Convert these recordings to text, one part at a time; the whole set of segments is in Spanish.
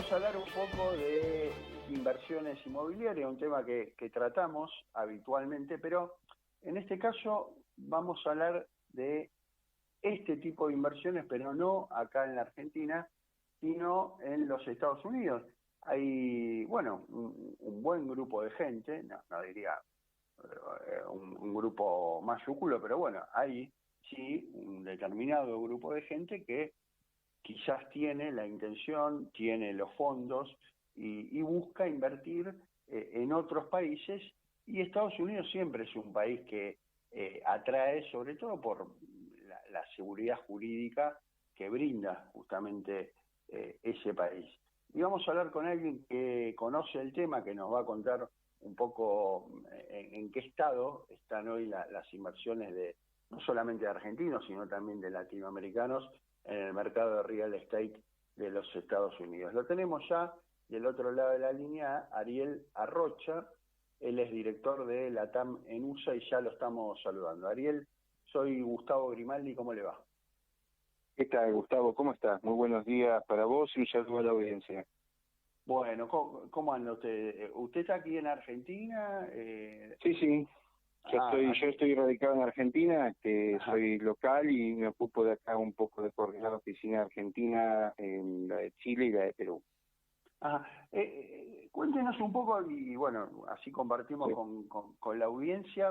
vamos a hablar un poco de inversiones inmobiliarias, un tema que tratamos habitualmente, pero en este caso vamos a hablar de este tipo de inversiones, pero no acá en la Argentina, sino en los Estados Unidos. Hay, bueno, un buen grupo de gente, no diría un grupo mayúsculo, pero bueno, hay sí un determinado grupo de gente que quizás tiene la intención, tiene los fondos y busca invertir en otros países, y Estados Unidos siempre es un país que atrae, sobre todo por la seguridad jurídica que brinda justamente ese país. Y vamos a hablar con alguien que conoce el tema, que nos va a contar un poco en qué estado están hoy las inversiones de no solamente de argentinos, sino también de latinoamericanos en el mercado de real estate de los Estados Unidos. Lo tenemos ya del otro lado de la línea, Ariel Arrocha. Él es director de LATAM en USA y ya lo estamos saludando. Ariel, soy Gustavo Grimaldi, ¿cómo le va? ¿Qué tal, Gustavo? ¿Cómo estás? Muy buenos días para vos y un saludo a la audiencia. Bueno, ¿cómo anda usted? ¿Usted está aquí en Argentina? Sí. Yo estoy radicado en Argentina, soy local y me ocupo de acá un poco de coordinar la oficina argentina, en la de Chile y la de Perú. Cuéntenos un poco, y bueno, así compartimos Sí. con la audiencia,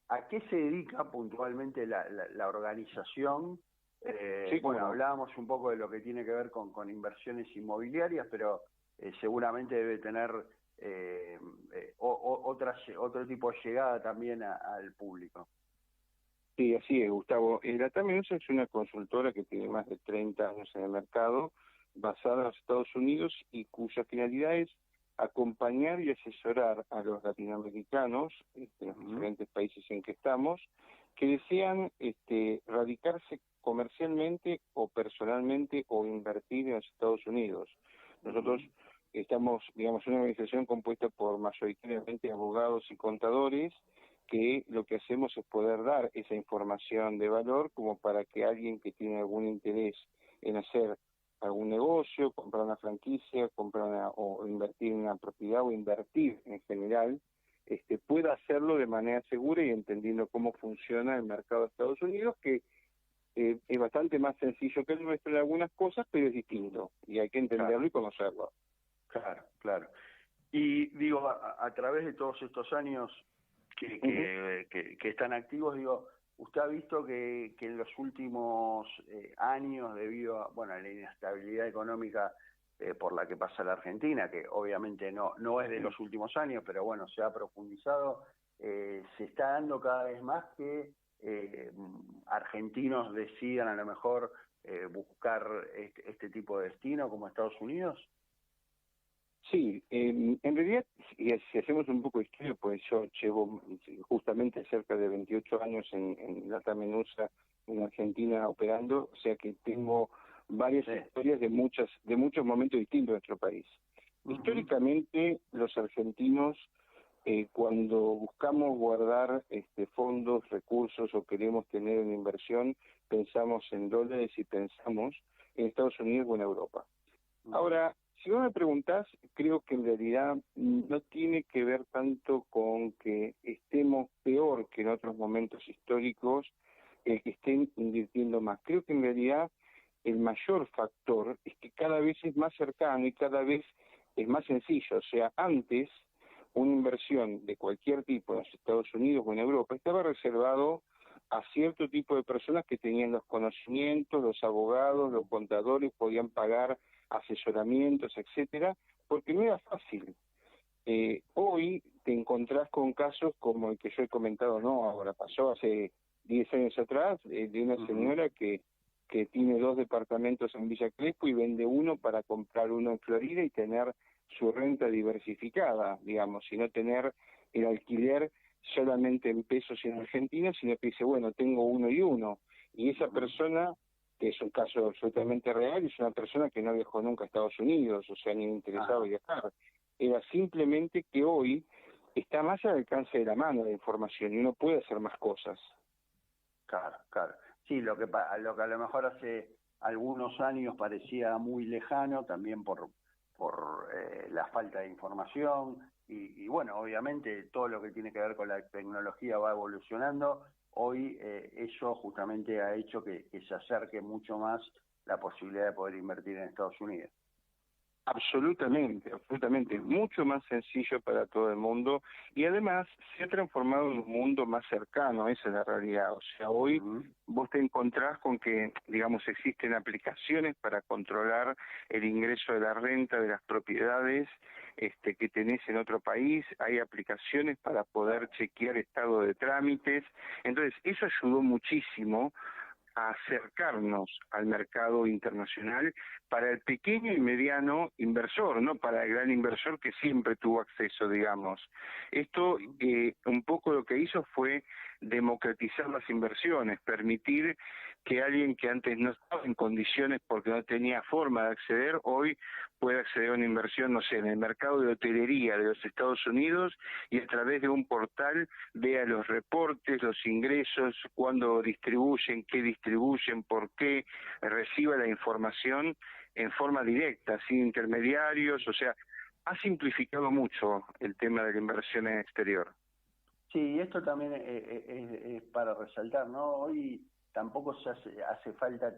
¿a qué se dedica puntualmente la organización? Sí, cómo Bueno, no. hablábamos un poco de lo que tiene que ver con inversiones inmobiliarias, pero seguramente debe tener otro tipo de llegada también al público. Sí, así es, Gustavo. LATAM es una consultora que tiene más de 30 años en el mercado, basada en los Estados Unidos y cuya finalidad es acompañar y asesorar a los latinoamericanos, en los diferentes países en que estamos, que desean radicarse comercialmente o personalmente o invertir en los Estados Unidos. Nosotros estamos, digamos, una organización compuesta por mayoritariamente abogados y contadores, que lo que hacemos es poder dar esa información de valor como para que alguien que tiene algún interés en hacer algún negocio, comprar una franquicia, o invertir en una propiedad o invertir en general, pueda hacerlo de manera segura y entendiendo cómo funciona el mercado de Estados Unidos, que es bastante más sencillo que el nuestro en algunas cosas, pero es distinto y hay que entenderlo Claro, y conocerlo. claro. Y digo, a través de todos estos años Ujú. que están activos, digo, usted ha visto que en los últimos años, debido a, bueno, a la inestabilidad económica por la que pasa la Argentina, que obviamente no es de los últimos años, pero bueno, se ha profundizado, se está dando cada vez más que argentinos decidan a lo mejor buscar este tipo de destino como Estados Unidos. Sí, en realidad, si hacemos un poco de historia, pues yo llevo justamente cerca de 28 años en LATAM en USA, en Argentina operando, o sea que tengo varias Sí. historias de muchos momentos distintos de nuestro país. Históricamente, los argentinos, cuando buscamos guardar fondos, recursos o queremos tener una inversión, pensamos en dólares y pensamos en Estados Unidos o en Europa. Ahora, si vos me preguntás, creo que en realidad no tiene que ver tanto con que estemos peor que en otros momentos históricos, que estén invirtiendo más. Creo que en realidad el mayor factor es que cada vez es más cercano y cada vez es más sencillo. O sea, antes una inversión de cualquier tipo en los Estados Unidos o en Europa estaba reservado a cierto tipo de personas que tenían los conocimientos, los abogados, los contadores, podían pagar asesoramientos, etcétera, porque no era fácil. Hoy te encontrás con casos como el que yo he comentado, no ahora, pasó hace 10 años atrás, de una señora que tiene 2 departamentos en Villa Crespo y vende uno para comprar uno en Florida y tener su renta diversificada, digamos, y no tener el alquiler solamente en pesos en Argentina, sino que dice, bueno, tengo uno y uno. Y esa persona, que es un caso absolutamente real, es una persona que no viajó nunca a Estados Unidos, o sea, ni le interesaba viajar. Era simplemente que hoy está más al alcance de la mano la información y uno puede hacer más cosas. Claro. Sí, lo que a lo mejor hace algunos años parecía muy lejano, también por la falta de información, y bueno, obviamente todo lo que tiene que ver con la tecnología va evolucionando. Hoy eso justamente ha hecho que se acerque mucho más la posibilidad de poder invertir en Estados Unidos. Absolutamente, absolutamente, mucho más sencillo para todo el mundo y además se ha transformado en un mundo más cercano, esa es la realidad. O sea, hoy vos te encontrás con que, digamos, existen aplicaciones para controlar el ingreso de la renta de las propiedades que tenés en otro país, hay aplicaciones para poder chequear estado de trámites, entonces eso ayudó muchísimo a acercarnos al mercado internacional para el pequeño y mediano inversor, no para el gran inversor que siempre tuvo acceso, digamos. Esto un poco lo que hizo fue democratizar las inversiones, permitir que alguien que antes no estaba en condiciones porque no tenía forma de acceder, hoy puede acceder a una inversión, no sé, en el mercado de hotelería de los Estados Unidos y a través de un portal vea los reportes, los ingresos, cuándo distribuyen, qué distribuyen, por qué, reciba la información en forma directa, sin intermediarios, o sea, ha simplificado mucho el tema de la inversión en exterior. Sí, esto también es para resaltar, ¿no? Hoy tampoco se hace falta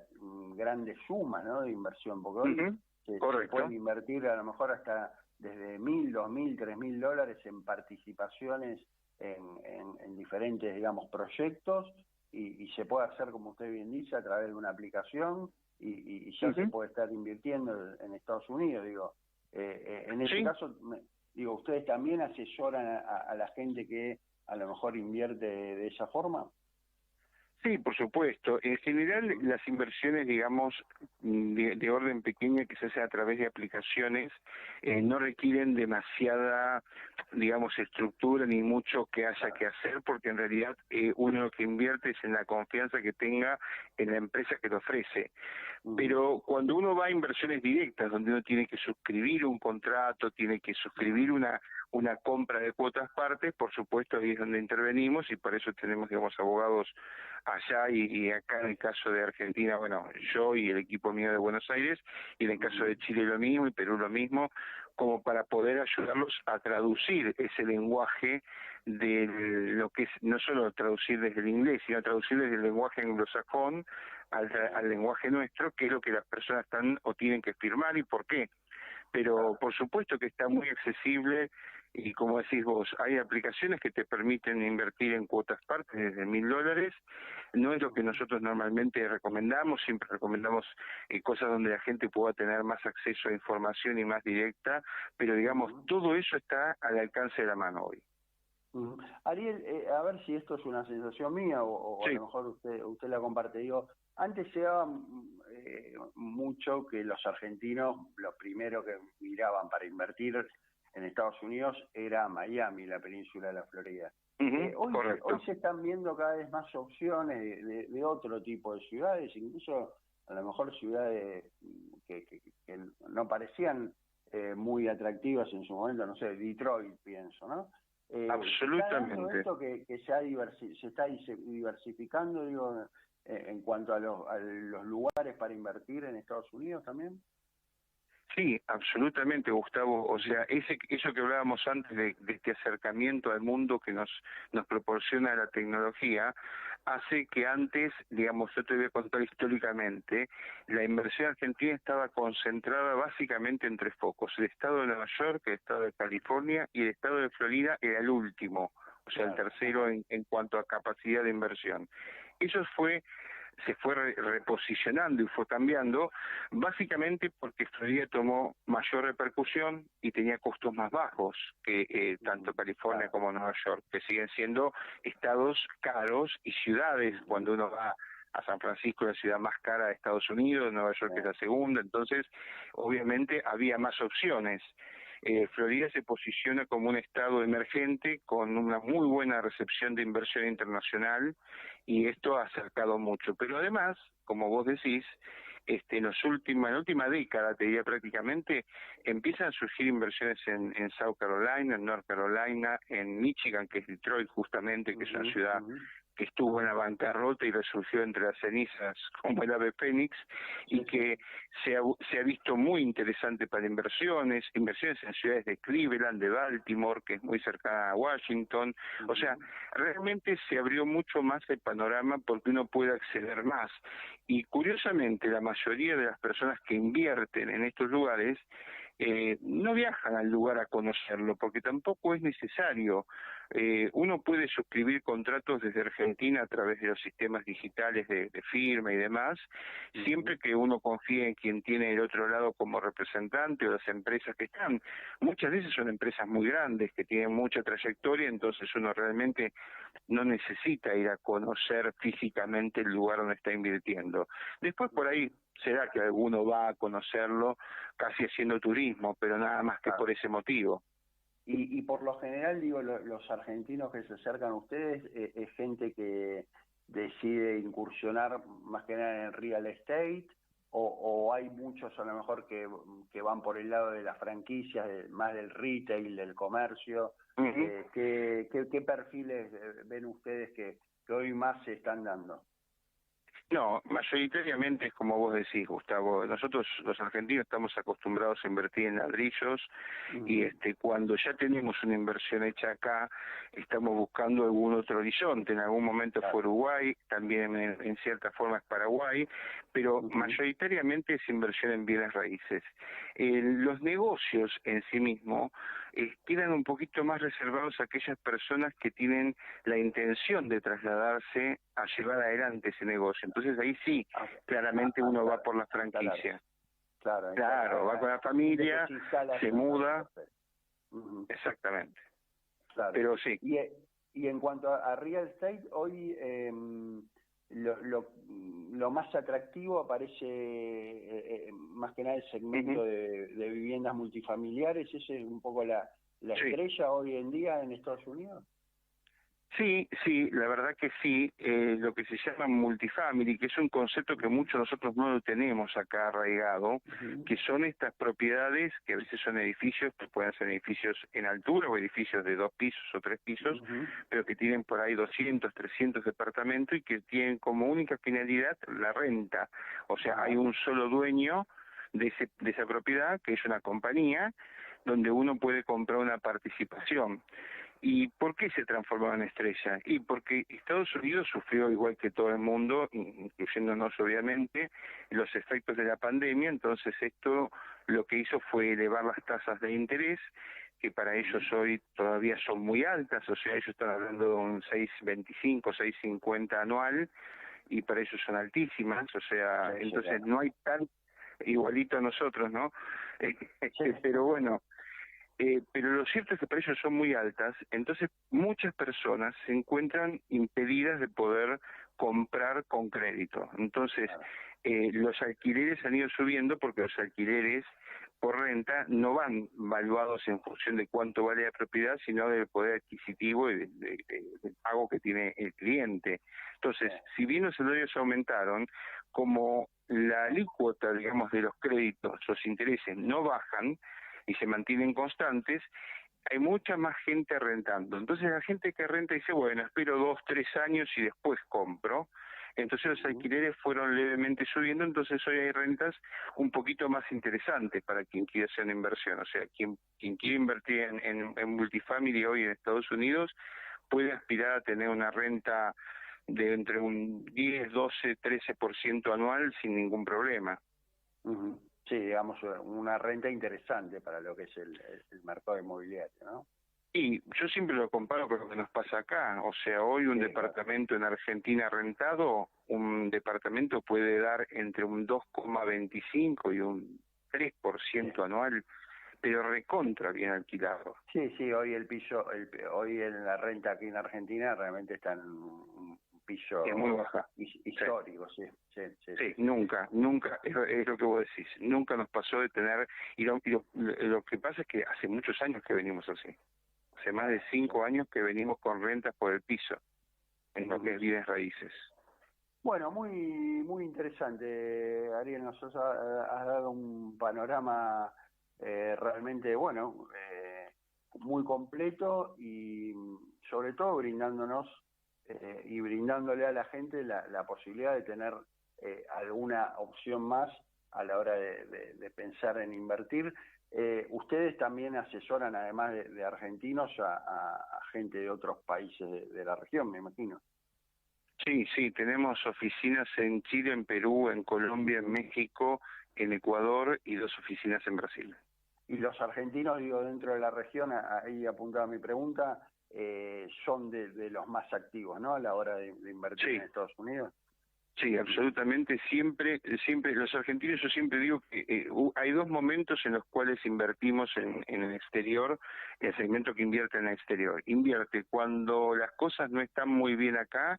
grandes sumas, ¿no?, de inversión, porque hoy se pueden invertir a lo mejor hasta desde $1.000, $2.000, $3.000 en participaciones en diferentes, digamos, proyectos, y se puede hacer, como usted bien dice, a través de una aplicación, y ya se puede estar invirtiendo en Estados Unidos, digo. En ese caso, digo, ¿ustedes también asesoran a la gente que a lo mejor invierte de esa forma? Sí, por supuesto. En general, las inversiones, digamos, de orden pequeño que se hacen a través de aplicaciones, no requieren demasiada, digamos, estructura ni mucho que haya que hacer, porque en realidad uno lo que invierte es en la confianza que tenga en la empresa que lo ofrece. Pero cuando uno va a inversiones directas, donde uno tiene que suscribir un contrato, tiene que suscribir una compra de cuotas partes, por supuesto ahí es donde intervenimos y por eso tenemos, digamos, abogados allá y acá en el caso de Argentina, bueno, yo y el equipo mío de Buenos Aires, y en el caso de Chile lo mismo y Perú lo mismo, como para poder ayudarlos a traducir ese lenguaje de lo que es, no solo traducir desde el inglés, sino traducir desde el lenguaje anglosajón al lenguaje nuestro, que es lo que las personas están o tienen que firmar y por qué. Pero por supuesto que está muy accesible y como decís vos, hay aplicaciones que te permiten invertir en cuotas partes desde $1.000, no es lo que nosotros normalmente recomendamos, siempre recomendamos cosas donde la gente pueda tener más acceso a información y más directa, pero digamos, todo eso está al alcance de la mano hoy. Ariel, a ver si esto es una sensación mía o a lo mejor usted la comparte. Digo, antes se daba mucho que los argentinos, lo primero que miraban para invertir en Estados Unidos era Miami, la península de la Florida. Hoy se están viendo cada vez más opciones de otro tipo de ciudades, incluso a lo mejor ciudades que no parecían muy atractivas en su momento, no sé, Detroit pienso, ¿no? Absolutamente. Esto que se está diversificando, digo, en cuanto a los lugares para invertir en Estados Unidos también. Sí, absolutamente, Gustavo. O sea, eso que hablábamos antes de este acercamiento al mundo que nos proporciona la tecnología, hace que antes, digamos, yo te voy a contar históricamente, la inversión argentina estaba concentrada básicamente en tres focos: el estado de Nueva York, el estado de California y el estado de Florida era el último, o sea, el tercero en cuanto a capacidad de inversión. Eso se fue reposicionando y fue cambiando, básicamente porque Florida tomó mayor repercusión y tenía costos más bajos que tanto California como Nueva York, que siguen siendo estados caros y ciudades. Cuando uno va a San Francisco, la ciudad más cara de Estados Unidos, Nueva York es la segunda, entonces obviamente había más opciones. Florida se posiciona como un estado emergente con una muy buena recepción de inversión internacional y esto ha acercado mucho. Pero además, como vos decís, en la última década, te diría prácticamente, empiezan a surgir inversiones en South Carolina, en North Carolina, en Michigan, que es Detroit justamente, que es una ciudad que estuvo en la bancarrota y resurgió entre las cenizas como el ave fénix, y que se ha visto muy interesante para inversiones en ciudades de Cleveland, de Baltimore, que es muy cercana a Washington. O sea, realmente se abrió mucho más el panorama porque uno puede acceder más. Y curiosamente, la mayoría de las personas que invierten en estos lugares no viajan al lugar a conocerlo, porque tampoco es necesario. Uno puede suscribir contratos desde Argentina a través de los sistemas digitales de firma y demás, siempre que uno confíe en quien tiene el otro lado como representante o las empresas que están. Muchas veces son empresas muy grandes que tienen mucha trayectoria, entonces uno realmente no necesita ir a conocer físicamente el lugar donde está invirtiendo. Después por ahí será que alguno va a conocerlo casi haciendo turismo, pero nada más que por ese motivo. Y por lo general, digo, los argentinos que se acercan a ustedes, es gente que decide incursionar más que nada en el real estate, o hay muchos a lo mejor que van por el lado de las franquicias, más del retail, del comercio. ¿Qué perfiles ven ustedes que hoy más se están dando? No, mayoritariamente es como vos decís, Gustavo. Nosotros los argentinos estamos acostumbrados a invertir en ladrillos y cuando ya tenemos una inversión hecha acá, estamos buscando algún otro horizonte. En algún momento fue Uruguay, también en cierta forma es Paraguay, pero mayoritariamente es inversión en bienes raíces. Los negocios en sí mismos quedan un poquito más reservados a aquellas personas que tienen la intención de trasladarse a llevar adelante ese negocio. Entonces ahí sí, claramente uno va por la franquicia. Claro, va con la familia, se muda. Exactamente. Pero sí. Y en cuanto a real estate, hoy lo más atractivo aparece más que nada el segmento de viviendas multifamiliares. ¿Ese es un poco la estrella hoy en día en Estados Unidos? Sí, la verdad que sí, lo que se llama multifamily, que es un concepto que muchos nosotros no lo tenemos acá arraigado, que son estas propiedades, que a veces son edificios, que pueden ser edificios en altura o edificios de 2 pisos o 3 pisos, pero que tienen por ahí 200, 300 departamentos y que tienen como única finalidad la renta. O sea, hay un solo dueño de esa propiedad, que es una compañía, donde uno puede comprar una participación. ¿Y por qué se transformó en estrella? Y porque Estados Unidos sufrió, igual que todo el mundo, incluyéndonos obviamente, los efectos de la pandemia. Entonces esto lo que hizo fue elevar las tasas de interés, que para ellos hoy todavía son muy altas. O sea, ellos están hablando de un 6,25, 6,50 anual, y para ellos son altísimas. O sea, entonces no hay tan igualito a nosotros, ¿no? Pero bueno, pero lo cierto es que para ellos son muy altas, entonces muchas personas se encuentran impedidas de poder comprar con crédito. Entonces, los alquileres han ido subiendo porque los alquileres por renta no van valuados en función de cuánto vale la propiedad, sino del poder adquisitivo y del pago que tiene el cliente. Entonces, si bien los salarios aumentaron, como la alícuota, digamos, de los créditos, los intereses no bajan y se mantienen constantes, hay mucha más gente rentando. Entonces la gente que renta dice, bueno, espero 2, 3 años y después compro. Entonces los alquileres fueron levemente subiendo, entonces hoy hay rentas un poquito más interesantes para quien quiere hacer una inversión. O sea, quien quiere invertir en multifamily hoy en Estados Unidos puede aspirar a tener una renta de entre un 10, 12, 13% anual sin ningún problema. Sí, digamos, una renta interesante para lo que es el mercado inmobiliario, ¿no? Y yo siempre lo comparo con lo que nos pasa acá. O sea, hoy un departamento en Argentina rentado, un departamento puede dar entre un 2,25 y un 3% anual, pero recontra bien alquilado. Sí, hoy el piso, hoy en la renta aquí en Argentina realmente está en un piso es muy baja, histórico, sí, nunca, es lo que vos decís, nunca nos pasó de tener, y lo que pasa es que hace muchos años que venimos así, hace más de 5 años que venimos con rentas por el piso, en lo que es bienes raíces. Bueno, muy interesante, Ariel, nos has dado un panorama realmente, muy completo y sobre todo brindándonos y brindándole a la gente la posibilidad de tener alguna opción más a la hora de pensar en invertir. Ustedes también asesoran, además de argentinos, a gente de otros países de la región, me imagino. Sí, sí, tenemos oficinas en Chile, en Perú, en Colombia, en México, en Ecuador y 2 oficinas en Brasil. Y los argentinos, digo, dentro de la región, ahí apuntaba mi pregunta, son de los más activos, ¿no? A la hora de invertir en Estados Unidos. Sí, absolutamente. Siempre los argentinos, yo siempre digo que hay 2 momentos en los cuales invertimos en el exterior, el segmento que invierte en el exterior. Invierte cuando las cosas no están muy bien acá,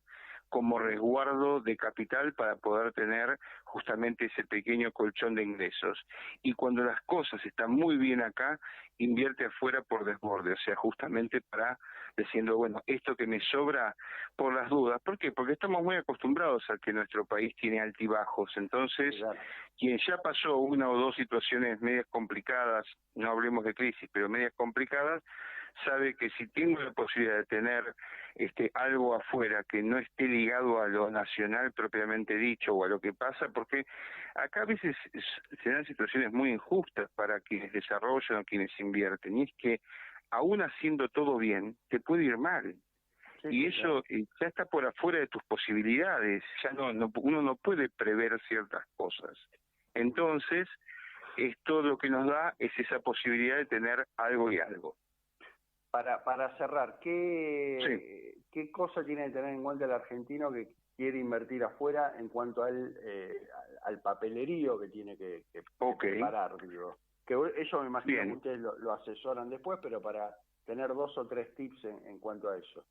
como resguardo de capital para poder tener justamente ese pequeño colchón de ingresos. Y cuando las cosas están muy bien acá, invierte afuera por desborde, o sea, justamente para diciendo, bueno, esto que me sobra por las dudas. ¿Por qué? Porque estamos muy acostumbrados a que nuestro país tiene altibajos. Entonces, Claro. Quien ya pasó 1 o 2 situaciones medias complicadas, no hablemos de crisis, pero medias complicadas, sabe que si tengo la posibilidad de tener algo afuera que no esté ligado a lo nacional propiamente dicho o a lo que pasa, porque acá a veces se dan situaciones muy injustas para quienes desarrollan o quienes invierten, y es que aún haciendo todo bien, te puede ir mal. Sí, Y eso ya está por afuera de tus posibilidades, ya uno no puede prever ciertas cosas. Entonces, esto lo que nos da es esa posibilidad de tener algo y algo. Para cerrar, ¿qué cosa tiene que tener en cuenta el argentino que quiere invertir afuera en cuanto al papelerío que tiene que preparar? Digo? Que eso me imagino que ustedes lo asesoran después, pero para tener 2 o 3 tips en cuanto a eso.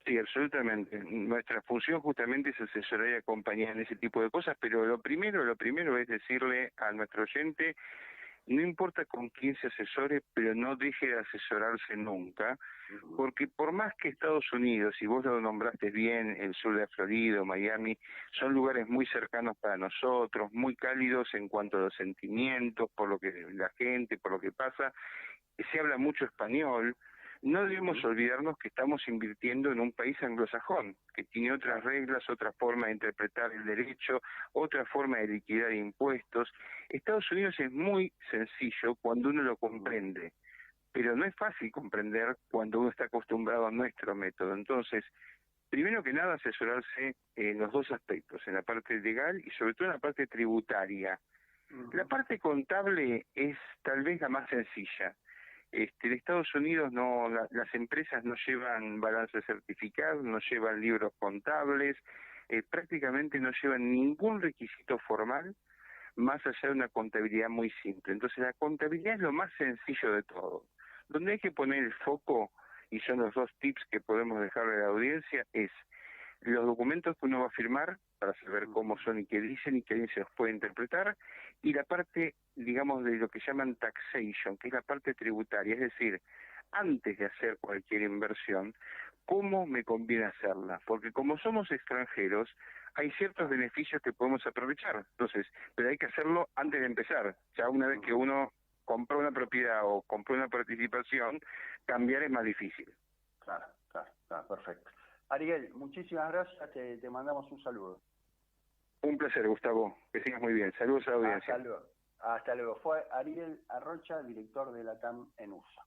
Sí, absolutamente. Nuestra función justamente es asesorar y acompañar en ese tipo de cosas, pero lo primero es decirle a nuestro oyente, no importa con quién se asesore, pero no deje de asesorarse nunca, porque por más que Estados Unidos, y vos lo nombraste bien, el sur de Florida, Miami, son lugares muy cercanos para nosotros, muy cálidos en cuanto a los sentimientos, por lo que la gente, por lo que pasa, se habla mucho español. No debemos olvidarnos que estamos invirtiendo en un país anglosajón, que tiene otras reglas, otra forma de interpretar el derecho, otra forma de liquidar impuestos. Estados Unidos es muy sencillo cuando uno lo comprende, pero no es fácil comprender cuando uno está acostumbrado a nuestro método. Entonces, primero que nada, asesorarse en los 2 aspectos, en la parte legal y sobre todo en la parte tributaria. La parte contable es tal vez la más sencilla. En Estados Unidos las empresas no llevan balances certificados, no llevan libros contables, prácticamente no llevan ningún requisito formal, más allá de una contabilidad muy simple. Entonces la contabilidad es lo más sencillo de todo. Donde hay que poner el foco, y son los 2 tips que podemos dejarle a la audiencia, es los documentos que uno va a firmar para saber cómo son y qué dicen y qué alguien se los puede interpretar, y la parte, digamos, de lo que llaman taxation, que es la parte tributaria, es decir, antes de hacer cualquier inversión, ¿cómo me conviene hacerla? Porque como somos extranjeros, hay ciertos beneficios que podemos aprovechar, entonces, pero hay que hacerlo antes de empezar. Ya una vez que uno compró una propiedad o compró una participación, cambiar es más difícil. Claro, perfecto. Ariel, muchísimas gracias, te mandamos un saludo. Un placer, Gustavo, que sigas muy bien. Saludos a la audiencia. Hasta luego. Fue Ariel Arrocha, director de la TAM en USA.